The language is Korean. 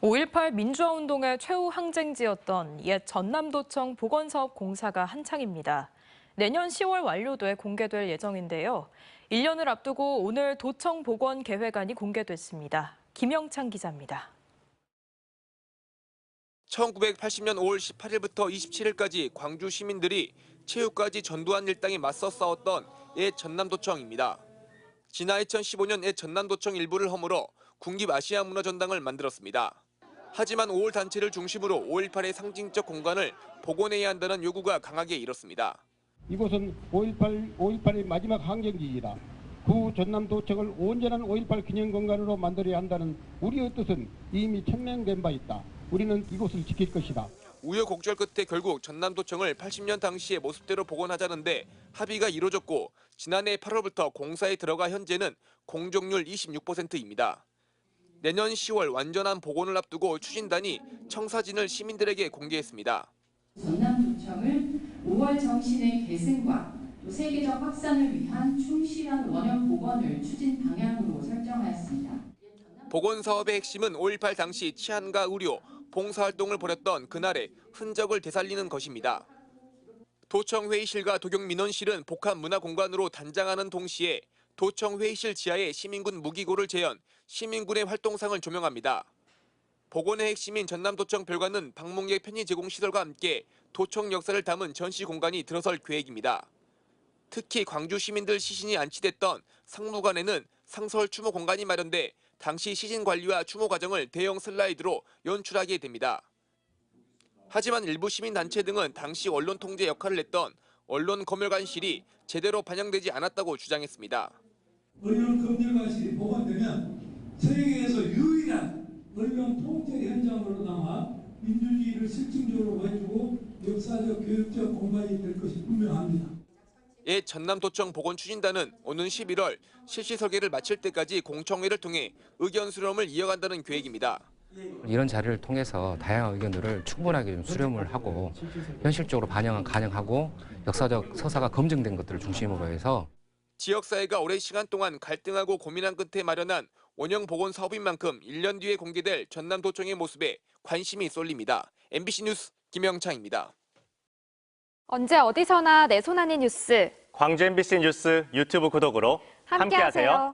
5.18 민주화운동의 최후 항쟁지였던 옛 전남도청 보건사업 공사가 한창입니다. 내년 10월 완료돼 공개될 예정인데요. 1년을 앞두고 오늘 도청 복원 계획안이 공개됐습니다. 김영창 기자입니다. 1980년 5월 18일부터 27일까지 광주 시민들이 체육까지 전두환 일당에 맞서 싸웠던 옛 전남도청입니다. 지난 2015년 옛 전남도청 일부를 허물어 국립 아시아 문화전당을 만들었습니다. 하지만 5월 단체를 중심으로 5.18의 상징적 공간을 복원해야 한다는 요구가 강하게 일었습니다. 이곳은 5.18의 마지막 항쟁지이다. 구 전남도청을 온전한 5.18 기념 공간으로 만들어야 한다는 우리의 뜻은 이미 천명된 바 있다. 우리는 이곳을 지킬 것이다. 우여곡절 끝에 결국 전남도청을 80년 당시의 모습대로 복원하자는데 합의가 이루어졌고 지난해 8월부터 공사에 들어가 현재는 공정률 26%입니다. 내년 10월 완전한 복원을 앞두고 추진단이 청사진을 시민들에게 공개했습니다. 전남도청을 5월 정신의 계승과 또 세계적 확산을 위한 충실한 원형 복원을 추진 방향으로 설정하였습니다. 복원 사업의 핵심은 5.18 당시 치안과 의료, 봉사활동을 벌였던 그날의 흔적을 되살리는 것입니다. 도청 회의실과 도경 민원실은 복합 문화공간으로 단장하는 동시에 도청 회의실 지하에 시민군 무기고를 재현 시민군의 활동상을 조명합니다. 복원의 핵심인 전남도청 별관은 방문객 편의 제공 시설과 함께 도청 역사를 담은 전시 공간이 들어설 계획입니다. 특히 광주 시민들 시신이 안치됐던 상무관에는 상설 추모 공간이 마련돼 당시 시신 관리와 추모 과정을 대형 슬라이드로 연출하게 됩니다. 하지만 일부 시민단체 등은 당시 언론 통제 역할을 했던 언론검열관실이 제대로 반영되지 않았다고 주장했습니다. 언론검열관실이 복원되면 세계에서 유일한 언론 통제 현장으로 남아 민주주의를 실증적으로 보여주고 역사적 교육적 공간이 될 것이 분명합니다. 옛 전남도청 복원추진단은 오는 11월 실시 설계를 마칠 때까지 공청회를 통해 의견 수렴을 이어간다는 계획입니다. 이런 자리를 통해서 다양한 의견들을 충분하게 좀 수렴을 하고 현실적으로 반영하고 역사적 서사가 검증된 것들을 중심으로 해서 지역사회가 오랜 시간 동안 갈등하고 고민한 끝에 마련한 원형 복원 사업인 만큼 1년 뒤에 공개될 전남도청의 모습에 관심이 쏠립니다. MBC 뉴스 김영창입니다. 언제 어디서나 내 손 안의 뉴스. 광주 MBC 뉴스 유튜브 구독으로 함께하세요.